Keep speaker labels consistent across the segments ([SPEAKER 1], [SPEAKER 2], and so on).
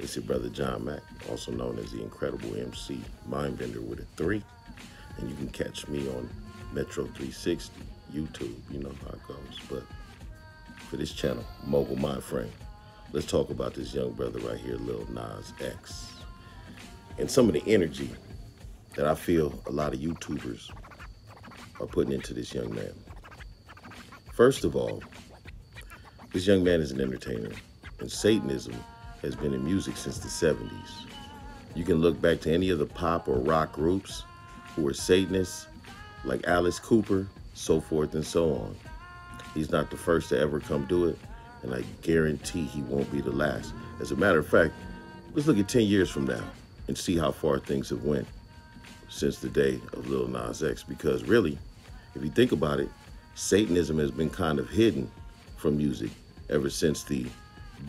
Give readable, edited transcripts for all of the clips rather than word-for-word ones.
[SPEAKER 1] It's your brother John Mack, also known as the Incredible MC Mindbender with a 3. And you can catch me on Metro 360, YouTube, you know how it goes. But for this channel, Mobile Mind Frame, let's talk about this young brother right here, Lil Nas X. And some of the energy that I feel a lot of YouTubers are putting into this young man. First of all, this young man is an entertainer, and Satanism has been in music since the 70s. You can look back to any of the pop or rock groups who were Satanists, like Alice Cooper, so forth and so on. He's not the first to ever come do it, and I guarantee he won't be the last. As a matter of fact, let's look at 10 years from now and see how far things have went since the day of Lil Nas X. Because really, if you think about it, Satanism has been kind of hidden from music ever since the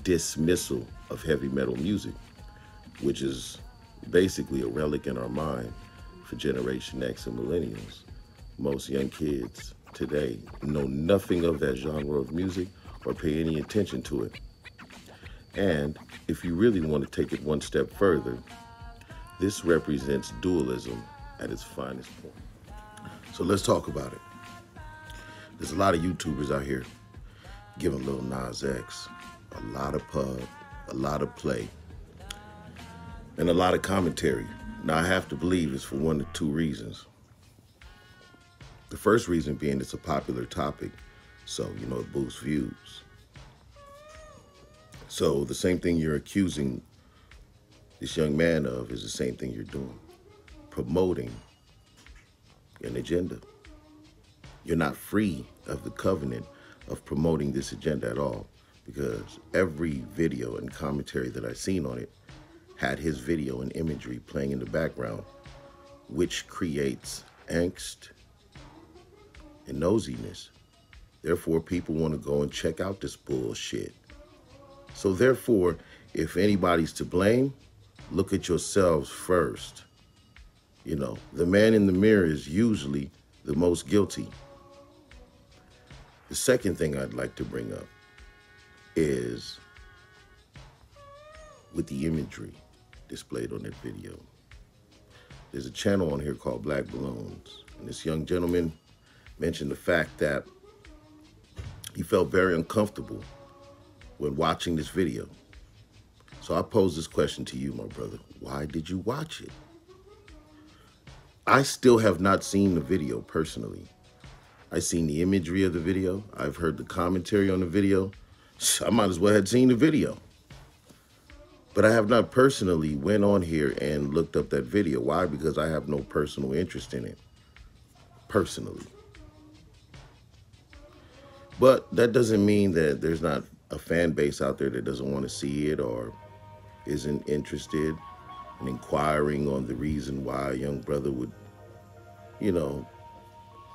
[SPEAKER 1] dismissal of heavy metal music, which is basically a relic in our mind for Generation X and millennials. Most young kids today know nothing of that genre of music or pay any attention to it. And if you really want to take it one step further, this represents dualism at its finest point. So let's talk about it. There's a lot of YouTubers out here giving Lil Nas X a lot of pub, a lot of play, and a lot of commentary. Now, I have to believe it's for one of two reasons. The first reason being it's a popular topic, so, you know, it boosts views. So the same thing you're accusing this young man of is the same thing you're doing, promoting an agenda. You're not free of the covenant of promoting this agenda at all, because every video and commentary that I've seen on it had his video and imagery playing in the background, which creates angst and nosiness. Therefore, people want to go and check out this bullshit. So therefore, if anybody's to blame, look at yourselves first. You know, the man in the mirror is usually the most guilty. The second thing I'd like to bring up is with the imagery displayed on that video. There's a channel on here called Black Balloons, and this young gentleman mentioned the fact that he felt very uncomfortable when watching this video. So I pose this question to you, my brother. Why did you watch it? I still have not seen the video personally. I've seen the imagery of the video. I've heard the commentary on the video. I might as well have seen the video. But I have not personally went on here and looked up that video. Why? Because I have no personal interest in it, personally. But that doesn't mean that there's not a fan base out there that doesn't want to see it or isn't interested in inquiring on the reason why a young brother would, you know,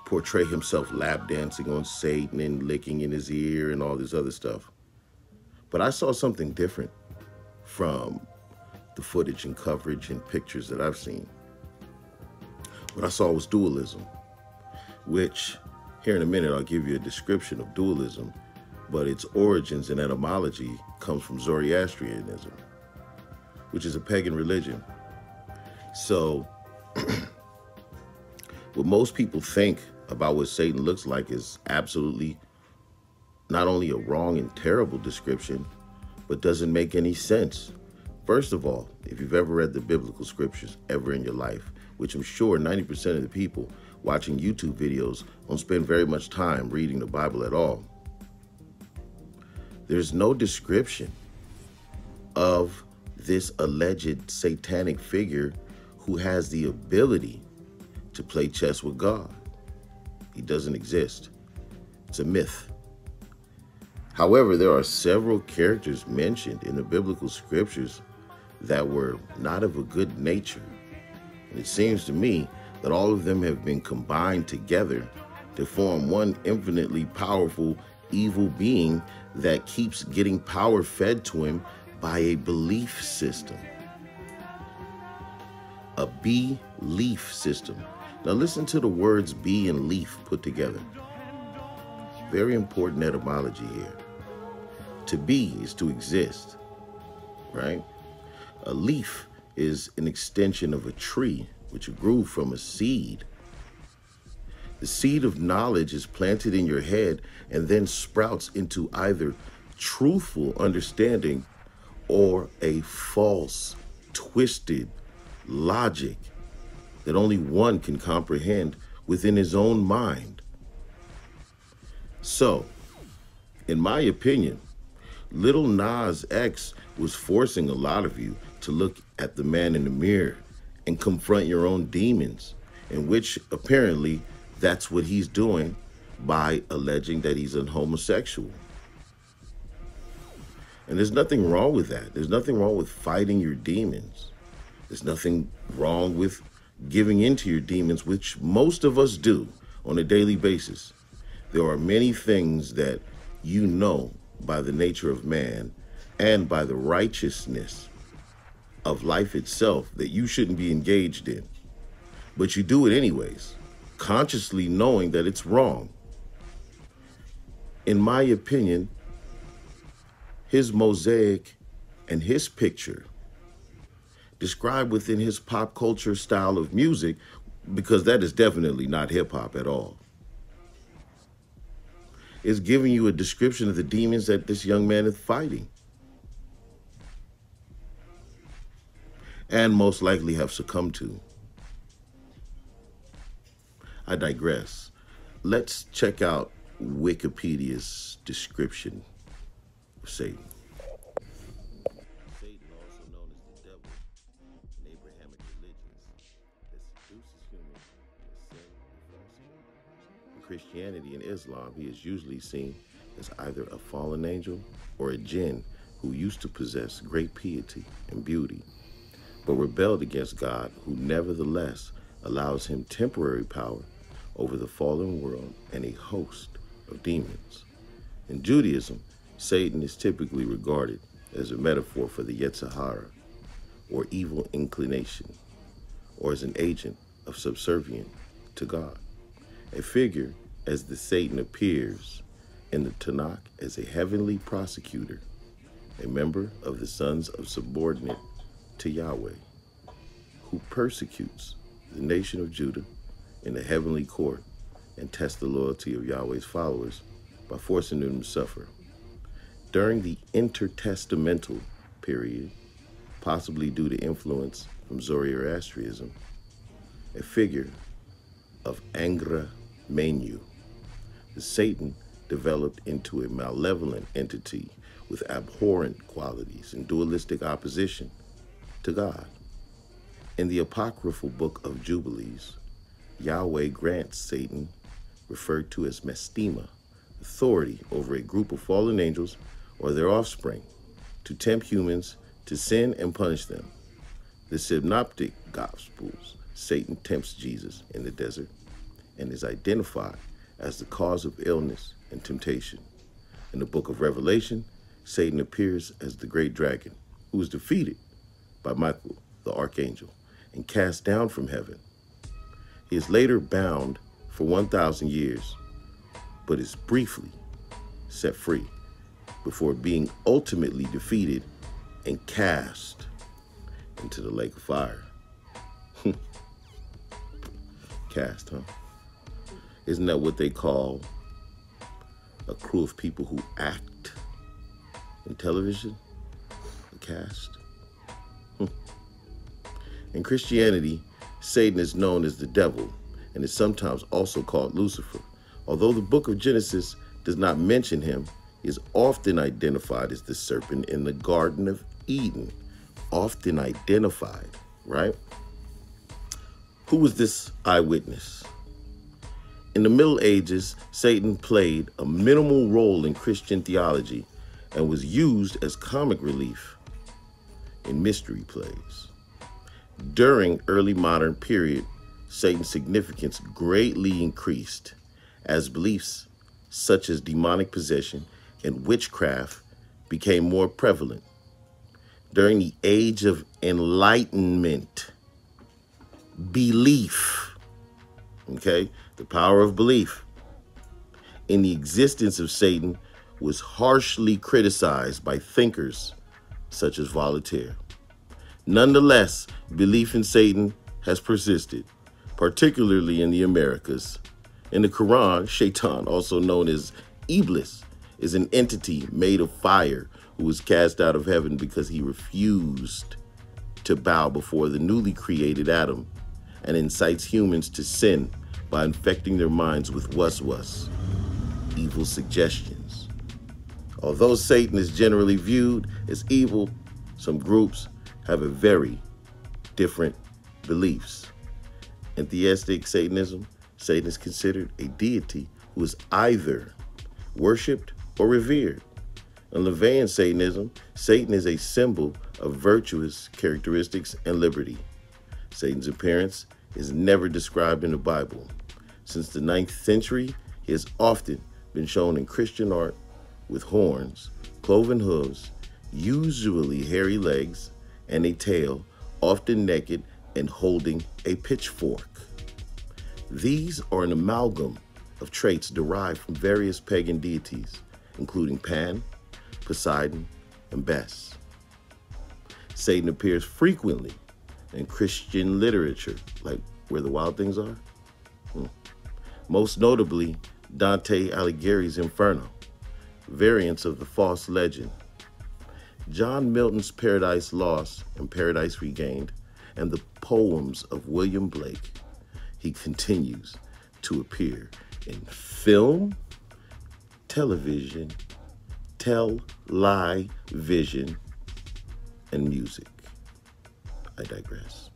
[SPEAKER 1] portray himself lap dancing on Satan and licking in his ear and all this other stuff. But I saw something different from the footage and coverage and pictures that I've seen. What I saw was dualism, which here in a minute I'll give you a description of dualism, but its origins and etymology comes from Zoroastrianism, which is a pagan religion. So what most people think about what Satan looks like is absolutely not only a wrong and terrible description, but doesn't make any sense. First of all, if you've ever read the biblical scriptures ever in your life, which I'm sure 90% of the people watching YouTube videos don't spend very much time reading the Bible at all, there's no description of this alleged satanic figure who has the ability to play chess with God. He doesn't exist. It's a myth. However, there are several characters mentioned in the biblical scriptures that were not of a good nature. And it seems to me that all of them have been combined together to form one infinitely powerful evil being that keeps getting power fed to him by a belief system. A belief system. Now listen to the words be and leaf put together. Very important etymology here. To be is to exist, right? A leaf is an extension of a tree which grew from a seed. The seed of knowledge is planted in your head and then sprouts into either truthful understanding or a false, twisted logic that only one can comprehend within his own mind. So, in my opinion, Little Nas X was forcing a lot of you to look at the man in the mirror and confront your own demons, in which apparently that's what he's doing by alleging that he's a homosexual. And there's nothing wrong with that. There's nothing wrong with fighting your demons. There's nothing wrong with giving into your demons, which most of us do on a daily basis. There are many things that you know by the nature of man and by the righteousness of life itself that you shouldn't be engaged in. But you do it anyways, consciously knowing that it's wrong. In my opinion, his mosaic and his picture described within his pop culture style of music, because that is definitely not hip hop at all, is giving you a description of the demons that this young man is fighting. And most likely have succumbed to. I digress. Let's check out Wikipedia's description of Satan. Satan, also known as the devil in Abrahamic religions, that seduces humans with sin and falsehood. In Christianity and Islam, he is usually seen as either a fallen angel or a jinn who used to possess great piety and beauty, but rebelled against God, who nevertheless allows him temporary power over the fallen world and a host of demons. In Judaism, Satan is typically regarded as a metaphor for the Yetzer Hara, or evil inclination, or as an agent of subservience to God. A figure as the Satan appears in the Tanakh as a heavenly prosecutor, a member of the sons of subordinate to Yahweh, who persecutes the nation of Judah in the heavenly court and tests the loyalty of Yahweh's followers by forcing them to suffer. During the intertestamental period, possibly due to influence from Zoroastrianism, a figure of Angra Mainyu, the Satan developed into a malevolent entity with abhorrent qualities and dualistic opposition to God. In the apocryphal book of Jubilees, Yahweh grants Satan, referred to as Mestema, authority over a group of fallen angels or their offspring to tempt humans to sin and punish them. The Synoptic Gospels, Satan tempts Jesus in the desert and is identified as the cause of illness and temptation. In the book of Revelation, Satan appears as the great dragon, who was defeated by Michael, the archangel, and cast down from heaven. He is later bound for 1,000 years, but is briefly set free before being ultimately defeated and cast into the lake of fire. Cast, huh? Isn't that what they call a crew of people who act in television? A cast? In Christianity, Satan is known as the devil and is sometimes also called Lucifer. Although the book of Genesis does not mention him, he is often identified as the serpent in the Garden of Eden. Often identified, right? Who was this eyewitness? In the Middle Ages, Satan played a minimal role in Christian theology and was used as comic relief in mystery plays. During early modern period, Satan's significance greatly increased as beliefs such as demonic possession and witchcraft became more prevalent. During the Age of Enlightenment, belief, okay, the power of belief in the existence of Satan was harshly criticized by thinkers such as Voltaire. Nonetheless, belief in Satan has persisted, particularly in the Americas. In the Quran, Shaitan, also known as Iblis, is an entity made of fire who was cast out of heaven because he refused to bow before the newly created Adam and incites humans to sin by infecting their minds with waswas, evil suggestions. Although Satan is generally viewed as evil, some groups have a very different beliefs. In theistic Satanism, Satan is considered a deity who is either worshipped or revered. In Levian Satanism, Satan is a symbol of virtuous characteristics and liberty. Satan's appearance is never described in the Bible. Since the 9th century, he has often been shown in Christian art with horns, cloven hooves, usually hairy legs, and a tail, often naked and holding a pitchfork. These are an amalgam of traits derived from various pagan deities, including Pan, Poseidon, and Bes. Satan appears frequently in Christian literature, like Where the Wild Things Are. Most notably, Dante Alighieri's Inferno, variants of the false legend, John Milton's Paradise Lost and Paradise Regained, and the poems of William Blake. He continues to appear in film, television, vision, and music. I digress.